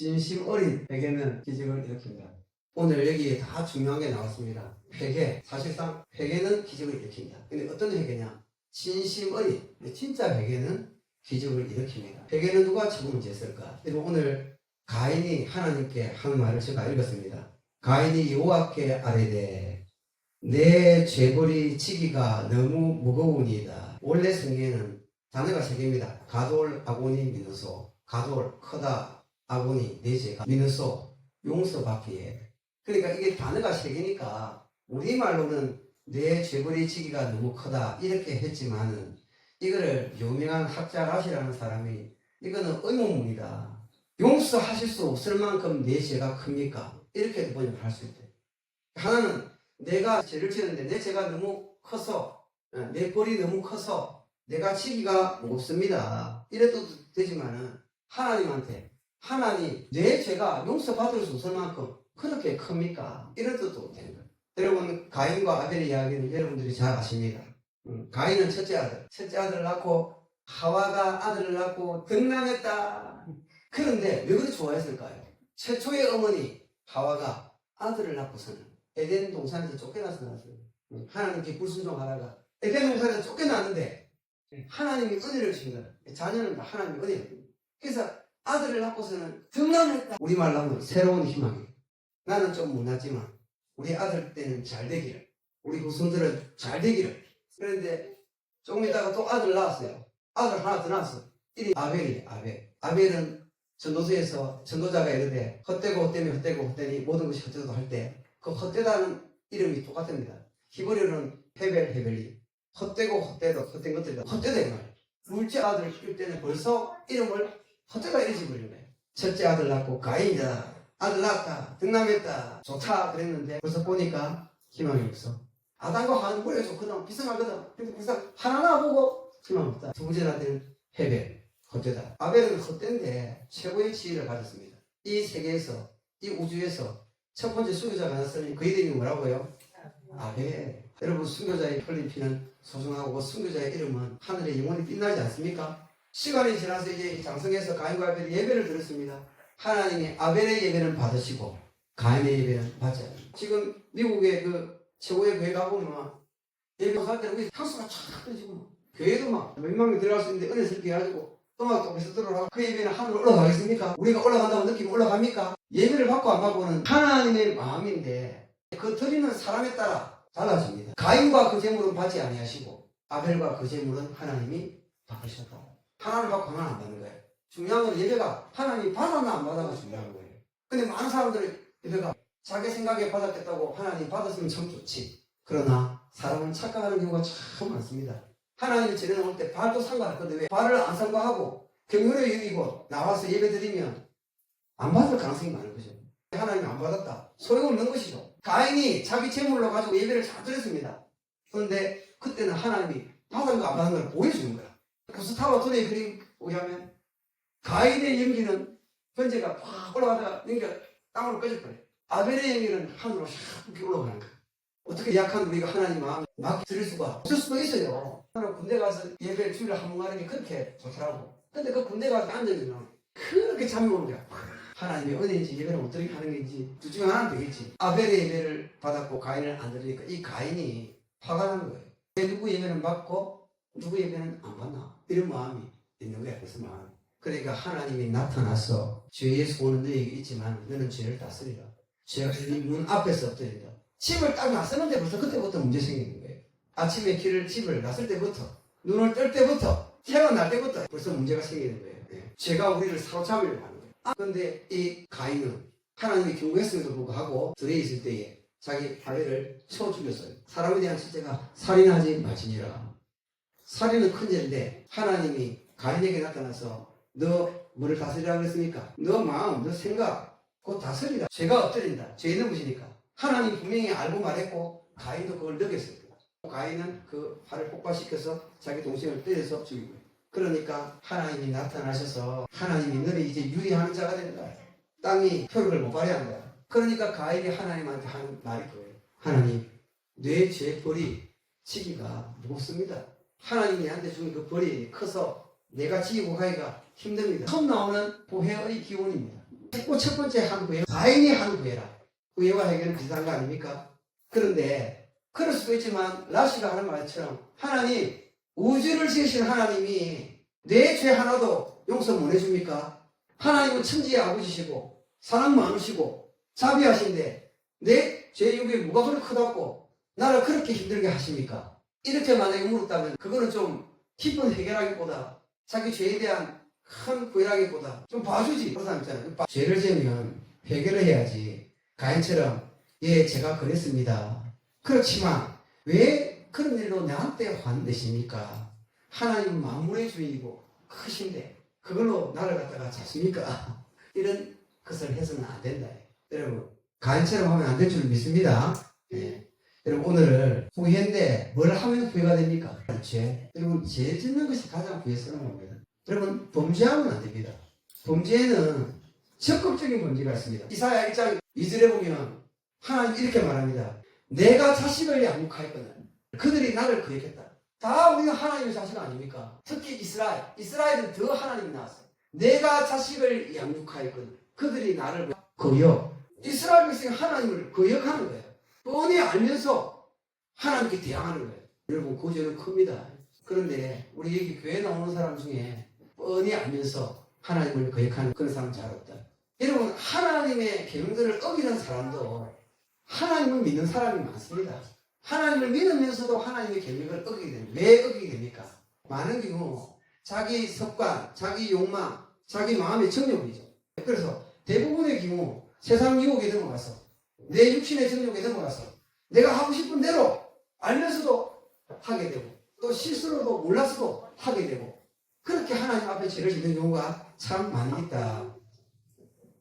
진심 어린 회개는 기적을 일으킵니다. 오늘 여기에 다 중요한 게 나왔습니다. 회개, 사실상 회개는 기적을 일으킵니다. 근데 어떤 회개냐? 진심 어린, 진짜 회개는 기적을 일으킵니다. 회개는 누가 처음 문제 했을까? 여러분 오늘 가인이 하나님께 한 말을 제가 읽었습니다. 가인이 여호와께 아뢰되 내 죄벌이 지기가 너무 무거우니이다. 원래 성경에는 단어가 세 개입니다. 가돌 아고니 미누소, 가돌 크다 아고니 내 죄가 미누소 용서받기에. 그러니까 이게 단어가 세 개니까 우리말로는 내 죄벌이 지기가 너무 크다 이렇게 했지만은 이거를 유명한 학자 라시라는 사람이 이거는 의문문이다. 용서하실 수 없을 만큼 내 죄가 큽니까? 이렇게 번역을 할 수 있대. 하나는 내가 죄를 지었는데 내 죄가 너무 커서 내 벌이 너무 커서 내가 지기가 없습니다. 이래도 되지만은 하나님한테 하나님 내 죄가 용서받을 수 없을 만큼 그렇게 큽니까? 이래도 되는 거예요. 여러분 가인과 아벨의 이야기는 여러분들이 잘 아십니다. 가인은 첫째 아들을 낳고 하와가 아들을 낳고 등남했다. 그런데 왜 그렇게 좋아했을까요? 최초의 어머니 하와가 아들을 낳고서는 에덴 동산에서 쫓겨나서 나왔어요. 하나님께 불순종하다가 에덴 동산에서 쫓겨났는데 하나님이 은혜를 주신 거예요. 자녀는 다 하나님의 은혜예요. 그래서 아들을 낳고서는 등남했다. 우리말로 하면 새로운 희망이. 나는 좀 못났지만 우리 아들 때는 잘 되기를, 우리 후손들은 잘 되기를. 그런데 조금 있다가 또 아들 낳았어요. 아들 하나 더 낳았어. 이름이 아벨이에요. 아벨은 전도서에서 전도자가 이르되 헛되고 헛되면 헛되고 헛되니 모든 것이 헛되도 할 때 그 헛되다는 이름이 똑같습니다. 히브리어는 헤벨이 헛되고 헛되도 헛된 것들이다. 헛되다 이 말이에요. 둘째 아들을 키울 때는 벌써 이름을 헛되다 이렇게 버리는 거예요. 첫째 아들 낳고 가인이다. 아들 낳았다. 등남했다. 좋다 그랬는데 벌써 보니까 희망이 없어. 아담과 하와는 머리가 좋거든. 비상하거든. 근데 벌써 하나 낳아보고 희망 없다. 두 번째 아들은 헤벨. 헛되다. 아벨은 헛된데 최고의 지위를 가졌습니다. 이 세계에서, 이 우주에서 첫 번째 순교자가 나왔으니 그 이름이 뭐라고요? 아벨. 여러분 순교자의 흘린 피는 소중하고 순교자의 이름은 하늘에 영원히 빛나지 않습니까? 시간이 지나서 이제 장성에서 가인과 아벨이 예배를 드렸습니다. 하나님이 아벨의 예배는 받으시고 가인의 예배는 받지 않습니다. 지금 미국의 그 최고의 교회 가보면 예배할 때는 향수가 쫙 떨어지고 교회도 막 몇만 명 들어갈 수 있는데 은혜스럽게 해가지고 음악도 계속 들어오라고 그 예배는 하늘로 올라가겠습니까? 우리가 올라간다고 느끼면 올라갑니까? 예배를 받고 안 받고는 하나님의 마음인데 그 드리는 사람에 따라 달라집니다. 가인과 그 제물은 받지 아니하시고 아벨과 그 제물은 하나님이 받으셨다. 하나를 받고 하나는 안 받는 거예요. 중요한 건 예배가 하나님이 받았나 안 받았나 중요한 거예요. 근데 많은 사람들이 예배가 자기 생각에 받았겠다고 하나님 받았으면 참 좋지. 그러나 사람은 착각하는 경우가 참 많습니다. 하나님이 제대로 올 때 발도 상관없거든요. 왜? 발을 안 상관하고 경륜에 여기고 나와서 예배 드리면 안 받을 가능성이 많은 거죠. 하나님이 안 받았다. 소용없는 것이죠. 가인이 자기 재물로 가지고 예배를 잘 드렸습니다. 그런데 그때는 하나님이 받은 거 안 받은 걸 보여주는 거야. 구스타와 도네의 그림 보자면 가인의 연기는 번제가 확 올라가다가 연기가 땅으로 꺼져버려요. 아벨의 연기는 하늘로 샥 올라가는 거야. 어떻게 약한 우리가 하나님 마음 막 드릴 수가 없을 수도 있어요. 저는 군대 가서 예배를 주일에 한 번 가는 게 그렇게 좋더라고. 근데 그 군대 가서 앉으면 그렇게 잠이 오는 거야. 하나님의 은혜인지 예배를 어떻게 하는 건지 둘 중에 하나는 되겠지. 아벨의 예배를 받았고 가인을 안 드리니까 이 가인이 화가 나는 거예요. 왜 누구 예배는 받고 누구 예배는 안 받나? 이런 마음이 있는 거야. 그래서 마음. 그러니까 하나님이 나타나서 죄의 소원은 너에게 있지만 너는 죄를 다스리라. 죄가 네 문 앞에서 엎드린다. 집을 딱 나서는데 벌써 그때부터 문제 생기는 거예요. 아침에 집을 났을 때부터 눈을 뜰 때부터 태어날 때부터 벌써 문제가 생기는 거예요. 네. 죄가 우리를 사로잡으려고 하는 거예요. 그런데 이 가인은 하나님이 경고했음에도 불구하고 들에 있을 때에 자기 아벨을 쳐 죽였어요. 사람에 대한 실제가 살인하지 말지니라. 살인은 큰 죄인데 하나님이 가인에게 나타나서 너 뭐를 다스리라고 했습니까? 너 마음, 너 생각 그거 다스리라. 죄가 엎드린다. 죄 있는 것이니까. 하나님 분명히 알고 말했고 가인도 그걸 느꼈어요. 가인은 그 화를 폭발시켜서 자기 동생을 때려서 죽이고. 그러니까 하나님이 나타나셔서 하나님이 너를 이제 유리하는 자가 된다. 땅이 효력을 못 발휘한 거야. 그러니까 가인이 하나님한테 하는 말이 그거예요. 하나님, 내 죄 벌이 지기가 무겁습니다. 하나님이 나한테 주는 그 벌이 커서 내가 지고 가기가 힘듭니다. 처음 나오는 보혜의 기운입니다. 첫 번째 한 구애, 가인이 한 구애라. 구애와 해결은 비슷한 거 아닙니까? 그런데 그럴 수도 있지만 라시가 하는 말처럼 하나님, 우주를 지으신 하나님이 내 죄 하나도 용서 못 해줍니까? 하나님은 천지의 아버지시고 사랑 많으시고 자비하신데 내 죄욕이 뭐가 그렇게 크다고 나를 그렇게 힘들게 하십니까? 이렇게 만약에 물었다면 그거는 좀 깊은 해결하기보다 자기 죄에 대한 큰 구애라기보다 좀 봐주지. 그런 사람 있잖아요. 죄를 지으면 해결을 해야지. 가인처럼 예 제가 그랬습니다. 그렇지만 왜 그런 일로 나한테 화내십니까? 하나님은 만물의 주인이고 크신데 그걸로 나를 갖다가 잡습니까? 이런 것을 해서는 안 된다. 여러분 가인처럼 하면 안 될 줄 믿습니다. 예. 여러분 오늘 후회인데 뭘 하면 후회가 됩니까? 죄. 여러분 죄 짓는 것이 가장 후회스러운 겁니다. 여러분 범죄하면 안 됩니다. 범죄에는 적극적인 범죄가 있습니다. 이사야 1장 2절에 보면 하나님 이렇게 말합니다. 내가 자식을 양육하였거든. 그들이 나를 거역했다. 다 우리가 하나님의 자식 아닙니까? 특히 이스라엘은 더 하나님이 나왔어요. 내가 자식을 양육하였거든. 그들이 나를 거역. 이스라엘 백성이 하나님을 거역하는 거예요. 뻔히 알면서 하나님께 대항하는 거예요. 여러분 그 죄는 큽니다. 그런데 우리 여기 교회 나오는 사람 중에 뻔히 알면서 하나님을 거역하는 그런 사람 잘 없다. 여러분 하나님의 계명들을 어기는 사람도 하나님을 믿는 사람이 많습니다. 하나님을 믿으면서도 하나님의 계명을 어기게 됩니다. 왜 어기게 됩니까? 많은 경우 자기 습관, 자기 욕망, 자기 마음의 정욕이죠. 그래서 대부분의 경우 세상 유혹에 넘어가서 내 육신의 정욕에 넘어가서 내가 하고 싶은 대로 알면서도 하게 되고 또 실수로도 몰라서도 하게 되고 그렇게 하나님 앞에 죄를 짓는 경우가 참 많이 있다.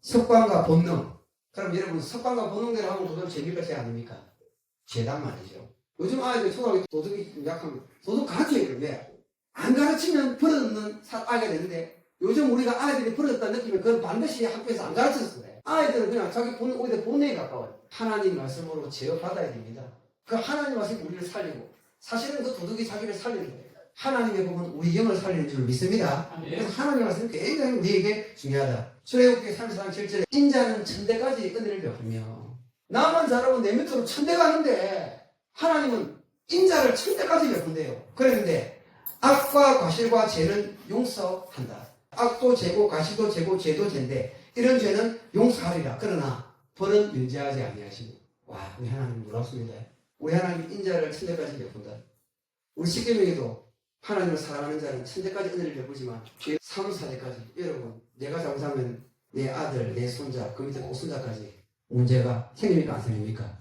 습관과 본능. 그럼 여러분 습관과 본능대로 하면 그건 죄입니까? 죄 아닙니까? 죄단 말이죠. 요즘 아이들 초등학교 도덕이 약하면 도덕 가르쳐야 되는데 안 가르치면 버릇없는 아이가 되는데 요즘 우리가 아이들이 버릇없다 느끼면 그건 반드시 학교에서 안 가르쳐서 그래. 아이들은 그냥 자기 본능, 오히려 본능에 가까워요. 하나님 말씀으로 제어받아야 됩니다. 그 하나님 말씀이 우리를 살리고 사실은 그 도덕이 자기를 살리는 거예요. 하나님의 복은 우리 영을 살리는 줄 믿습니다. 그래서 하나님의 말씀은 굉장히 우리에게 중요하다. 출애굽기 33장 7절에 인자는 천대까지 은혜를 베푸며 나만 잘하면 내 밑으로 천대 가는데 하나님은 인자를 천대까지 베푼대요. 그런데 악과 과실과 죄는 용서한다. 악도 죄고 과실도 죄고 죄도 죄인데 이런 죄는 용서하리라. 그러나 벌은 면제하지 아니하시고 와 우리 하나님 놀랍습니다. 우리 하나님 인자를 천대까지 베푼다. 우리 십계명에도 하나님을 사랑하는 자는 천대까지 은혜를 베푸지만 죄 3, 4대까지 여러분 내가 잘못하면 내 아들, 내 손자, 그 밑에 오손자까지 문제가 생깁니까? 안 생깁니까?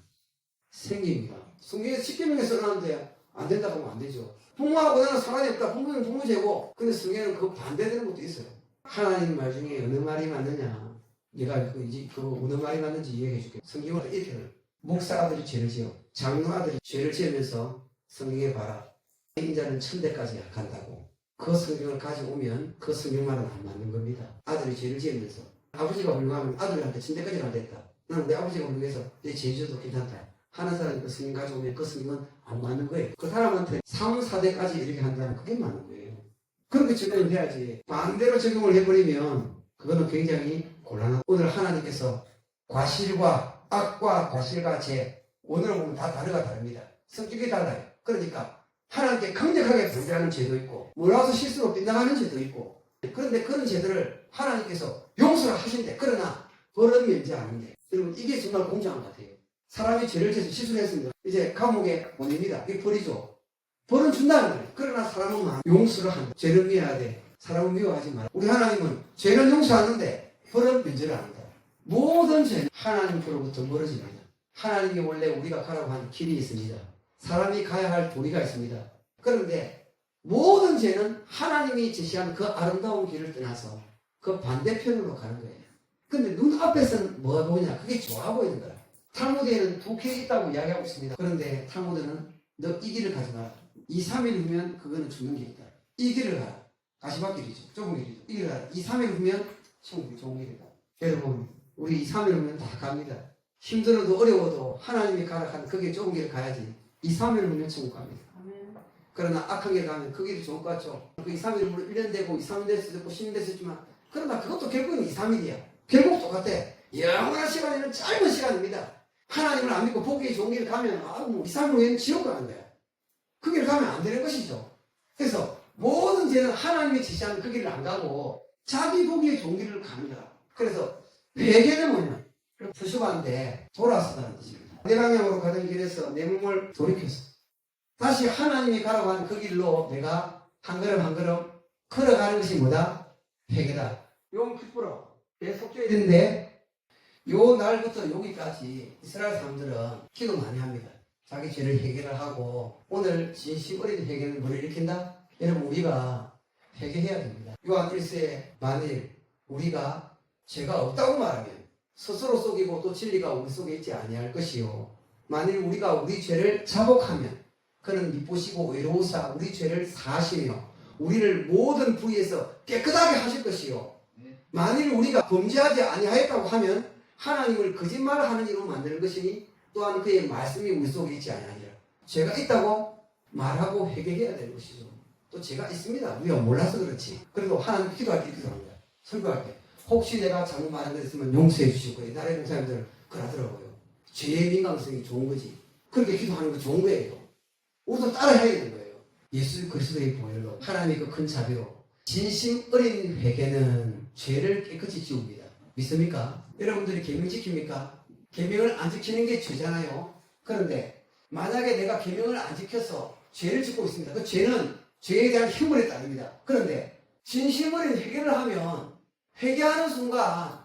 생깁니다. 성경에서 십계명에 써놨는데 안 된다고 하면 안 되죠. 부모하고 나는 상관이 없다. 부모는 부모제고 근데 성경에는 그 반대되는 것도 있어요. 하나님 말 중에 어느 말이 맞느냐 내가 그 어느 말이 맞는지 이해해 줄게. 성경은 이렇게 목사 아들이 죄를 지어 장로 아들이 죄를 지으면서 성경에 봐라. 인자는 천대까지 간다고. 그 성경을 가져오면 그 성경만은 안 맞는 겁니다. 아들이 죄를 지으면서 아버지가 훌륭하면 아들한테 천대까지 간댔다. 나는 내 아버지가 훌륭해서 내 죄져도 괜찮다. 하는 사람이 그 성경 가져오면 그 성경은 안 맞는 거예요. 그 사람한테 3, 4대까지 이렇게 한다면 그게 맞는 거예요. 그렇게 적용을 해야지. 반대로 적용을 해버리면 그거는 굉장히 곤란하고 오늘 하나님께서 과실과 악과 과실과 죄 오늘 보면 다 다릅니다. 성격이 달라요. 그러니까 하나님께 강력하게 반대하는 죄도 있고 몰라서 실수로 빗나가는 죄도 있고 그런데 그런 죄들을 하나님께서 용서를 하신대. 그러나 벌은 면제하는데 여러분 이게 정말 공정한 것 같아요. 사람이 죄를 지어서 실수를 했습니다. 이제 감옥에 보냅니다. 이게 벌이죠. 벌은 준다는 거예요. 그러나 사람은 용서를 한다. 죄를 미워야 돼. 사람은 미워하지 마라. 우리 하나님은 죄는 용서하는데 벌은 면제를 한다. 모든 죄는 하나님으로부터 멀어집니다. 하나님이 원래 우리가 가라고 하는 길이 있습니다. 사람이 가야 할 도리가 있습니다. 그런데 모든 죄는 하나님이 제시한 그 아름다운 길을 떠나서 그 반대편으로 가는 거예요. 근데 눈앞에서는 뭐가 보이냐? 그게 좋아 보이는 거라. 탈무드에는 두 길이 있다고 이야기하고 있습니다. 그런데 탈무드는 너 이 길을 가지 마라. 2, 3일 후면 그거는 죽는 길이다. 이 길을 가라. 가시밭길이죠. 좁은 길이죠. 이 길을 가라. 2, 3일 후면 천국이 좋은 길이다. 여러분 우리 2, 3일 후면 다 갑니다. 힘들어도 어려워도 하나님이 가라 하는 그게 좁은 길을 가야지. 2, 3일 후면 천국 갑니다. 그러나 악한 길 가면 그 길이 좋을 것 같죠. 그 2, 3일 후로 1년 되고 2, 3년 될 수도 있고 10년 될 수도 있지만 그러나 그것도 결국은 2, 3일이야. 결국 똑같아. 영원한 시간에는 짧은 시간입니다. 하나님을 안 믿고 보기에 좋은 길 가면 이 삶을 위해는 지옥 가는 거야. 그 길을 가면 안 되는 것이죠. 그래서 모든 죄는 하나님이 지시하는 그 길을 안 가고 자기 보기에 좋은 길을 가는 거야. 그래서 회개는 뭐냐? 푸시반데 돌아서라는 뜻입니다. 내 방향으로 가던 길에서 내 몸을 돌이켰어. 다시 하나님이 가라고 하는 그 길로 내가 한 걸음 한 걸음 걸어가는 것이 뭐다? 회개다. 용 기쁘러 내 속죄해야 되는데 요 날부터 여기까지 이스라엘 사람들은 기도 많이 합니다. 자기 죄를 해결을 하고 오늘 진심 어린 회개는 뭐를 일으킨다? 여러분 우리가 회개해야 됩니다. 요한 1세에 만일 우리가 죄가 없다고 말하면 스스로 속이고 또 진리가 우리 속에 있지 아니할 것이요. 만일 우리가 우리 죄를 자복하면 그는 미쁘시고 외로우사 우리 죄를 사하시며 우리를 모든 부위에서 깨끗하게 하실 것이요. 만일 우리가 범죄하지 아니하였다고 하면 하나님을 거짓말을 하는 이로 만드는 것이니 또한 그의 말씀이 우리 속에 있지 아니하리라. 죄가 있다고 말하고 회개해야 되는 것이죠. 또 죄가 있습니다. 우리가 몰라서 그렇지. 그래도 하나님 기도할 때 기도합니다. 설교할 때 혹시 내가 잘못 말한 거 있으면 용서해 주시고 옛날에 목사님들 그러더라고요. 죄의 민감성이 좋은 거지. 그렇게 기도하는 거 좋은 거예요. 우리도 따라 해야 되는 거예요. 예수 그리스도의 보혈로 하나님의 그 큰 자비로 진심 어린 회개는 죄를 깨끗이 지웁니다. 믿습니까? 여러분들이 계명 지킵니까? 계명을 안 지키는 게 죄잖아요. 그런데 만약에 내가 계명을 안 지켜서 죄를 짓고 있습니다. 그 죄는 죄에 대한 흉물에 따릅니다. 그런데 진심 어린 회개를 하면 회개하는 순간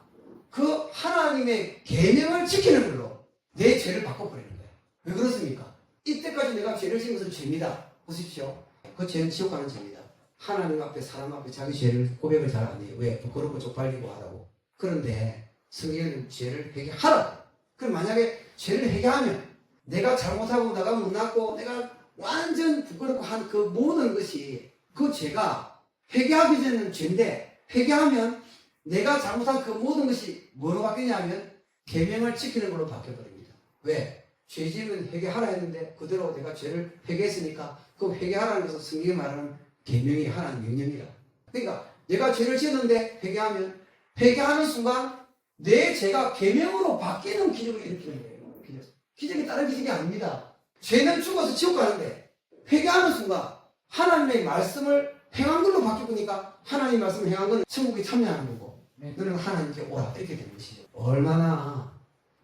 그 하나님의 계명을 지키는 걸로 내 죄를 바꿔버리는 거예요. 왜 그렇습니까? 이때까지 내가 죄를 지은 것은 죄입니다. 보십시오. 그 죄는 지옥 가는 죄입니다. 하나님 앞에 사람 앞에 자기 죄를 고백을 잘 안 해요. 왜? 부끄럽고 쪽팔리고 하라고. 그런데 성경에는 죄를 회개하라. 그럼 만약에 죄를 회개하면 내가 잘못하고 내가 못났고 내가 완전 부끄럽고 한 그 모든 것이 그 죄가 회개하기 전에는 죄인데 회개하면 내가 잘못한 그 모든 것이 뭐로 바뀌냐면 계명을 지키는 걸로 바뀌어버립니다. 왜? 죄 지으면 회개하라 했는데 그대로 내가 죄를 회개했으니까 그 회개하라는 것은 성경이 말하는 계명이 하나님 명령이라. 그러니까 내가 죄를 지었는데 회개하면 회개하는 순간 내 죄가 계명으로 바뀌는 기적을 일으키는 거예요. 기적이 다른 기적이 아닙니다. 죄는 죽어서 지옥 가는데 회개하는 순간 하나님의 말씀을 행한 걸로 바뀌니까 하나님의 말씀을 행한 건 천국에 참여하는 거고 너는 하나님께 오라 이렇게 되는 것이죠. 얼마나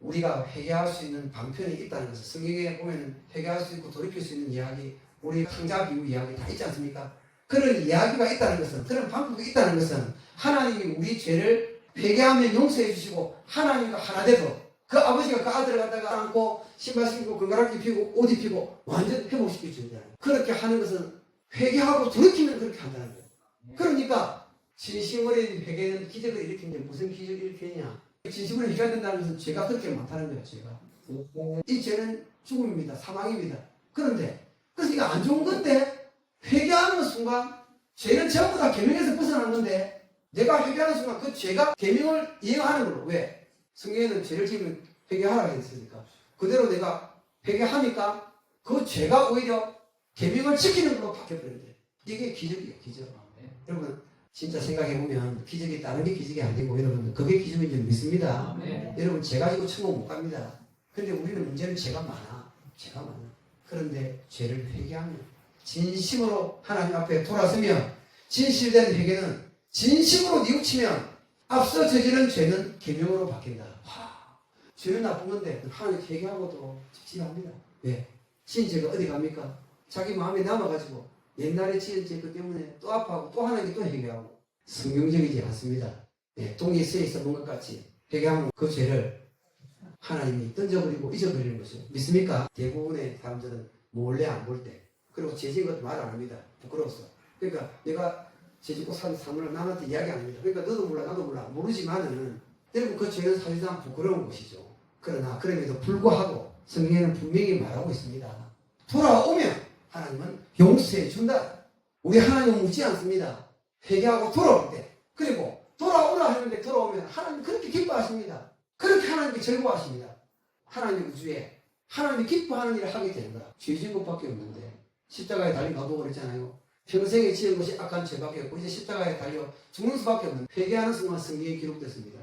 우리가 회개할 수 있는 방편이 있다는 것을 성경에 보면 회개할 수 있고 돌이킬 수 있는 이야기 우리 창자 비유 이야기 다 있지 않습니까? 그런 이야기가 있다는 것은 그런 방법이 있다는 것은 하나님이 우리 죄를 회개하면 용서해 주시고 하나님과 하나 돼서 그 아버지가 그 아들을 갖다가 안고 신발 신고 건강하게 입히고 옷 입히고 완전 회복시켜 주잖아요. 그렇게 하는 것은 회개하고 돌이키면 그렇게 한다는 거예요. 그러니까 진심 어린 회개는 기적을 일으키는데 무슨 기적을 일으키느냐? 진심으로 회개해야 된다는 것은 죄가 그렇게 많다는 거예요. 죄가 이 죄는 죽음입니다. 사망입니다. 그런데 그래서 이거 안 좋은 건데 회개하는 순간 죄는 전부 다 계명에서 벗어난 건데 내가 회개하는 순간 그 죄가 계명을 이행하는 걸로. 왜? 성경에는 죄를 지으면 회개하라고 했으니까 그대로 내가 회개하니까 그 죄가 오히려 계명을 지키는 걸로 바뀌어버린대. 이게 기적이에요. 기적. 여러분 진짜 생각해보면 기적이 다른 게 기적이 안 되고 여러분 그게 기적인 줄 믿습니다. 여러분 죄 가지고 천국 못 갑니다. 근데 우리는 문제는 죄가 많아. 죄가 많아. 그런데 죄를 회개하면 진심으로 하나님 앞에 돌아서면 진실된 회개는 진심으로 뉘우치면 앞서 저지른 죄는 계명으로 바뀐다. 죄는 나쁜 건데 하나님 회개하고도 찝찝합니다. 왜? 지은 죄가 어디 갑니까? 자기 마음에 남아가지고 옛날에 지은 죄 그 때문에 또 아파하고 또 하나님께 또 회개하고 성경적이지 않습니다. 동이 쓰여 있어 본 것 같이 회개하면 그 죄를 하나님이 던져버리고 잊어버리는 것이죠. 믿습니까? 대부분의 사람들은 몰래 안 볼 때 그리고 죄 지은 것도 말 안 합니다. 부끄러워서. 그러니까 내가 죄 짓고 산 사물을 남한테 이야기 안 합니다. 그러니까 너도 몰라 나도 몰라 모르지만은 여러분 그 죄는 사실상 부끄러운 것이죠. 그러나 그럼에도 불구하고 성경에는 분명히 말하고 있습니다. 돌아오면 하나님은 용서해 준다. 우리 하나님은 묻지 않습니다. 회개하고 돌아올 때 그리고 돌아오라 하는데 돌아오면 하나님 그렇게 기뻐하십니다. 그렇게 하나님께 즐거워하십니다. 하나님 우주에 하나님이 기뻐하는 일을 하게 되는 거야. 죄 지은 것밖에 없는데 십자가에 달려 가둬버렸잖아요. 평생에 지은 것이 악한 죄밖에 없고 이제 십자가에 달려 죽는 수밖에 없는 회개하는 순간 성경에 기록됐습니다.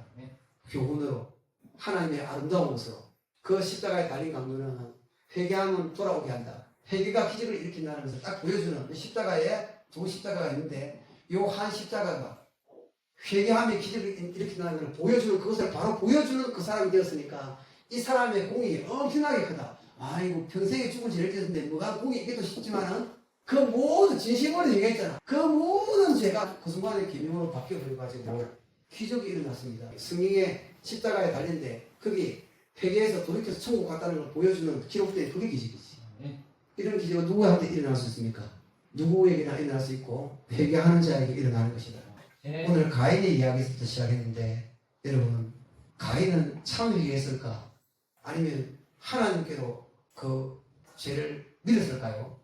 교훈으로 하나님의 아름다운 모습으로 그 십자가에 달린 강도는 회개하면 돌아오게 한다. 회개가 기적을 일으킨다는 것을 딱 보여주는 십자가에 두 십자가가 있는데 요 한 십자가가 회개하면 기적을 일으킨다는 것을 보여주는 그것을 바로 보여주는 그 사람이 되었으니까 이 사람의 공이 엄청나게 크다. 아이고 평생에 죽을 죄를 지었는데 뭐가 공이 있기도 싶지만은 그 모든 진심으로 얘기했잖아. 그 모든 죄가 그 순간에 계명으로 바뀌어버려가지고 기적이 일어났습니다. 승리의 십자가에 달린데 거기 회개해서 돌이켜서 천국 갔다는 걸 보여주는 기록된 그게 기적이지. 이런 기적은 누구한테 일어날 수 있습니까? 누구에게나 일어날 수 있고 회개하는 자에게 일어나는 것이다. 오늘 가인의 이야기에서부터 시작했는데 여러분 가인은 참 회개했을까? 아니면 하나님께로 그 죄를 밀었을까요?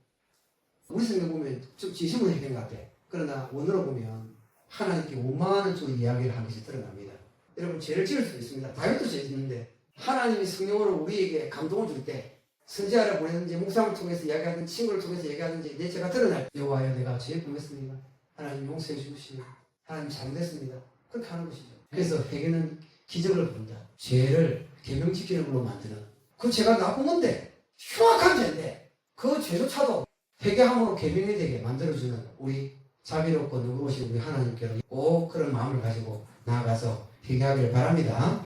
우리 생각 보면 좀 진심으로 회개한 것 같아. 그러나 원어로 보면 하나님께 원망하는 쪽 이야기를 한 것이 드러납니다. 여러분 죄를 지을 수도 있습니다. 다윗도 죄 짓는데 하나님이 성령으로 우리에게 감동을 줄 때 선지자를 보내든지 목사를 통해서 이야기하든지 친구를 통해서 얘기하든지 내 죄가 드러날 때 여호와여 내가 죄를 범했습니다. 하나님 용서해 주시오. 하나님 잘못했습니다. 그렇게 하는 것이죠. 그래서 회개는 기적을 부른다. 죄를 계명지키는 걸로 만드는 그 죄가 나쁜 건데 흉악한 죄인데 그 죄조차도 회개함으로 계명이 되게 만들어주는 우리 자비롭고 누구로우신 우리 하나님께로 꼭 그런 마음을 가지고 나아가서 회개하기를 바랍니다.